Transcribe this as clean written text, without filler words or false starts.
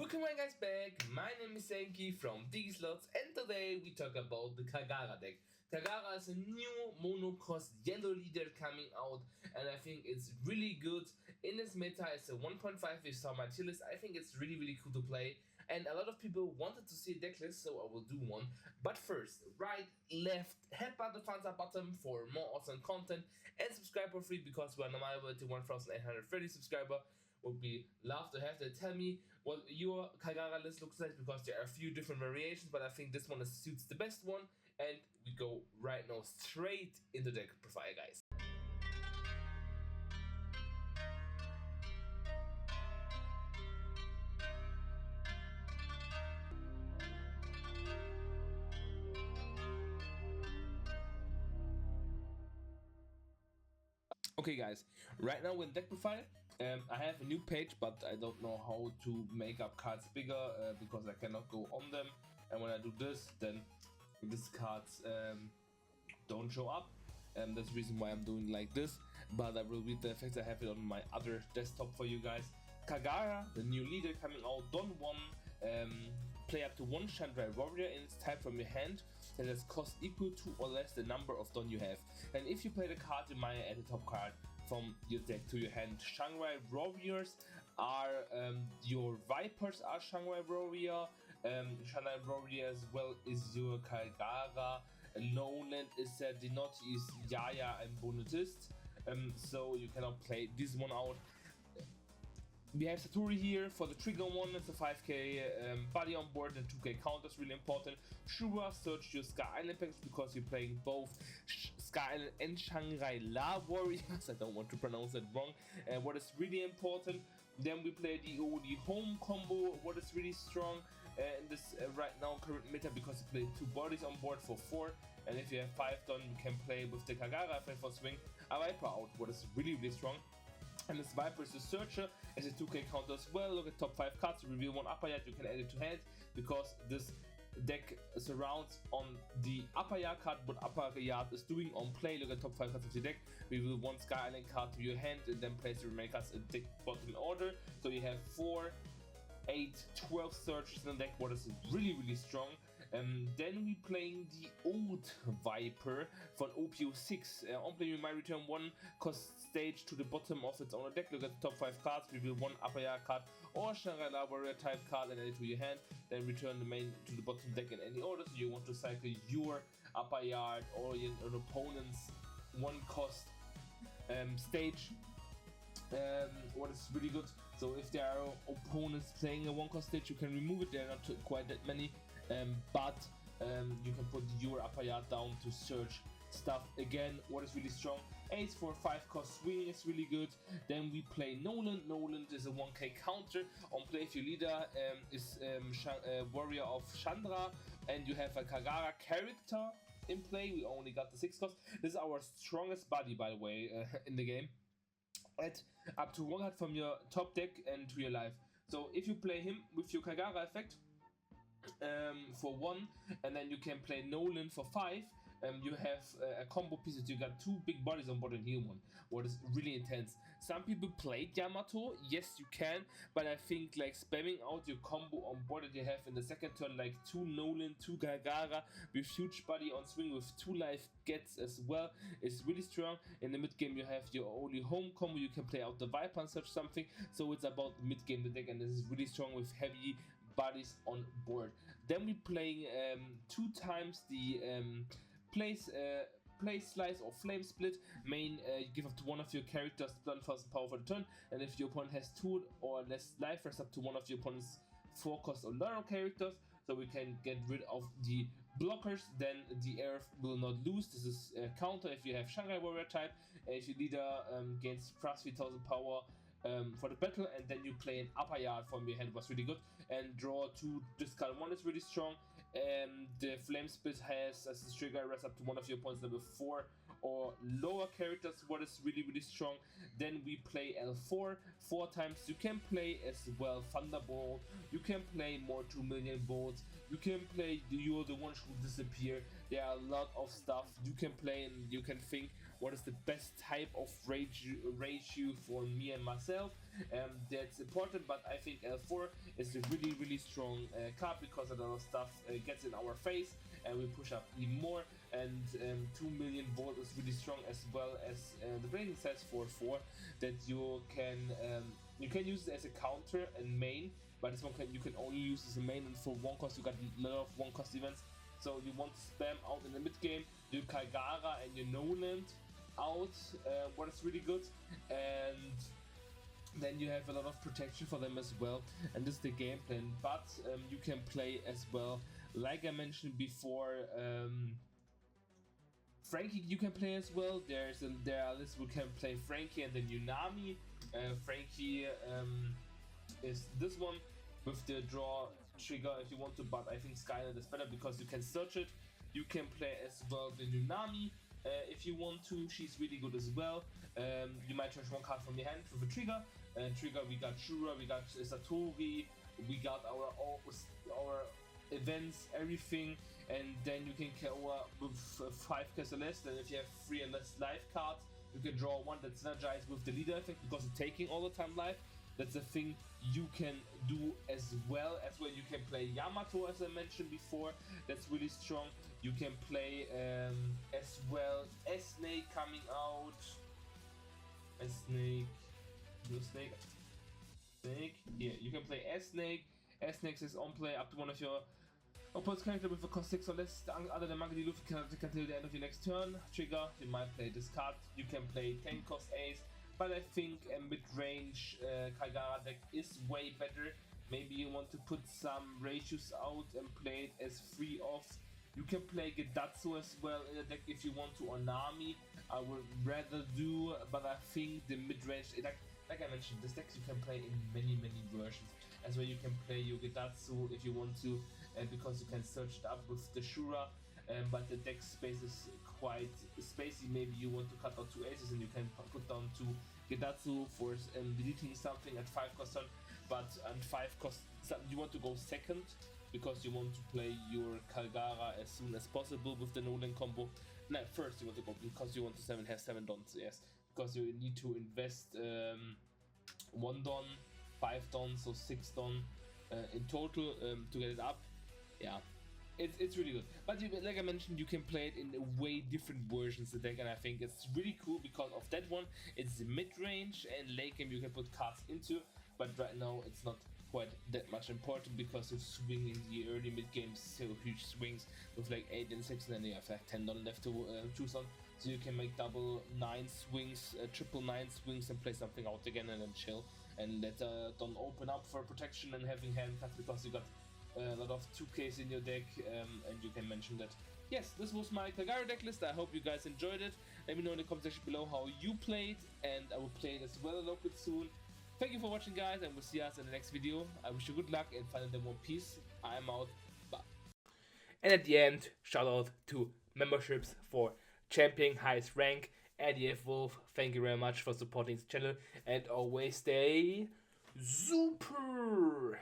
Welcome guys back, my name is Senki from Digislots and today we talk about the Kalgara deck. Kalgara is a new mono-cost yellow leader coming out and I think it's really good. In this meta it's a 1.5 with some my tier list. I think it's really cool to play and a lot of people wanted to see a deck list, so I will do one. But first, right, left, hit the thumbs up button for more awesome content and subscribe for free because we are now to 1830 subscriber. Would be love to have that. Tell me what your Kalgara list looks like because there are a few different variations, but I think this one suits the best one. And we go right now straight into deck profile, guys. Okay guys, right now with Deckprofile, I have a new page, but I don't know how to make up cards bigger because I cannot go on them. And when I do this, then these cards don't show up. That's the reason why I'm doing like this. But I will read the effects. I have it on my other desktop for you guys. Kalgara, the new leader coming out, Don 1, play up to 1 Chandra Warrior in its type from your hand that has cost equal to or less the number of Don you have. And if you play the card in Maya, add the top card from your deck to your hand. Shanghai Warriors are your Vipers are Shanghai Warrior. Shanghai Warrior as well is your Kalgara. Lowland is Denoti is Yaya and Bonutist. So you cannot play this one out. We have Satori here for the trigger one. It's a 5k body on board and 2k counter is really important. Shura, search your Sky Island packs because you're playing both Sky Island and Shangri-La Warriors. I don't want to pronounce it wrong. What is really important. Then we play the OD home combo. What is really strong in this right now current meta because you play 2 bodies on board for 4. And if you have 5 done, you can play with the Kalgara effect for swing a Viper out. What is really strong. And this Viper is a searcher as a 2k counter as well. Look at top 5 cards, reveal 1 upper yard, you can add it to hand because this deck surrounds on the upper yard card what upper yard is doing on play. Look at top 5 cards of your deck, reveal 1 Sky Island card to your hand and then place the remaining cards in deck bottom order. So you have 4, 8, 12 searches in the deck, what is really strong. Then we playing the old Viper for an OP06. On play you might return 1 cost stage to the bottom of its own deck. Look at the top 5 cards, reveal 1 upper yard card or Shangri-La Warrior type card and add it to your hand. Then return the main to the bottom deck in any order. So you want to cycle your upper yard or your opponent's 1 cost stage. What is really good. So if there are opponents playing a 1 cost stage, you can remove it. There are not quite that many, but you can put your upper yard down to search stuff again. What is really strong, ace for 5 cost swing is really good. Then we play Noland. Noland is a 1k counter. On play if your leader is Warrior of Chandra and you have a Kalgara character in play. We only got the 6 cost. This is our strongest body, by the way, in the game. Add up to 1 card from your top deck and to your life. So if you play him with your Kalgara effect for 1 and then you can play Nolan for 5, you have a combo piece that you got 2 big bodies on board and heal 1. What is really intense. Some people played Yamato, yes you can, but I think like spamming out your combo on board that you have in the second turn, like 2 Nolan, 2 Kalgara with huge body on swing with 2 life gets as well, is really strong. In the mid game you have your only home combo, you can play out the Viper and such something, so it's about mid game the deck and this is really strong with heavy bodies on board. Then we're playing 2 times the place slice or flame split. Main, you give up to 1 of your characters +1,000 power for the turn, and if your opponent has 2 or less life, rest up to 1 of your opponent's 4 cost or lower characters. So we can get rid of the blockers, then the Earth will not lose. This is a counter if you have Shanghai Warrior type. If your leader gains +3,000 power for the battle, and then you play an upper yard from your hand, was really good, and draw 2, discard 1 is really strong. The flame split has as a trigger rest up to 1 of your opponent's level 4 or lower characters, what is really strong. Then we play L4 4 times. You can play as well Thunderbolt, you can play more 2 million volts, you can play You're the One Who Disappear. There are a lot of stuff you can play and you can think what is the best type of ratio for me and myself. That's important, but I think L4 is a really strong card because a lot of stuff gets in our face and we push up even more, and 2 million volt is really strong, as well as the rating says 4/4 that you can use it as a counter and main, but this one you can only use as a main, and for 1 cost you got a lot of 1 cost events. So you want to spam out in the mid game, do Kalgara and your Noland out, what is really good, and then you have a lot of protection for them as well, and this is the game plan. But you can play as well, like I mentioned before, Frankie you can play as well. There are lists who can play Frankie and then Unami. Frankie is this one with the draw trigger if you want to, but I think Skynet is better because you can search it. You can play as well the Unami if you want to. She's really good as well. You might charge 1 card from your hand with a trigger. Trigger, we got Shura, we got Satori, we got our events, everything, and then you can kill with 5 casts or less. Then if you have 3 and less life cards, you can draw 1 that's synergized with the leader effect because it's taking all the time life. That's a thing you can do as well. As well, you can play Yamato, as I mentioned before. That's really strong. You can play as well S-Snake coming out. S-Snake. No Snake. Snake. Yeah, you can play S-Snake. S-Snake is on play up to one of your opponent's character with a cost 6 or less other than Magadi Luffy character until the end of your next turn. Trigger, you might play this card. You can play 10 cost Ace. But I think a mid-range Kalgara deck is way better. Maybe you want to put some ratios out and play it as free offs. You can play Gedatsu as well in the deck if you want to, or Nami. I would rather do, but I think the mid-range, like I mentioned, this decks you can play in many versions. As well, you can play your Gedatsu if you want to, because you can search it up with the Shura. But the deck space is quite spacey. Maybe you want to cut out 2 aces and you can put down 2 Gedatsu for deleting something at 5 cost turn, but at 5 cost you want to go second because you want to play your Kalgara as soon as possible with the Nolan combo. No, first you want to go because you want to have 7 dons, yes, because you need to invest 1 don, 5 dons, so 6 don in total to get it up. Yeah. It's really good, but like I mentioned, you can play it in way different versions of the deck, and I think it's really cool because of that one. It's mid-range and late game you can put cards into, but right now it's not quite that much important because you swing in the early mid games, so huge swings with like 8 and 6, and then you have like 10 left to choose on, so you can make double 9 swings, triple 9 swings, and play something out again and then chill, and let don't open up for protection and having hand cuts because you got a lot of 2Ks in your deck, and you can mention that. Yes, this was my Kalgara deck list. I hope you guys enjoyed it. Let me know in the comment section below how you played, and I will play it as well a little bit soon. Thank you for watching, guys, and we'll see us in the next video. I wish you good luck and finding them One Piece. I'm out. Bye. And at the end, shout out to memberships for champion highest rank. ADF Wolf, thank you very much for supporting this channel, and always stay super.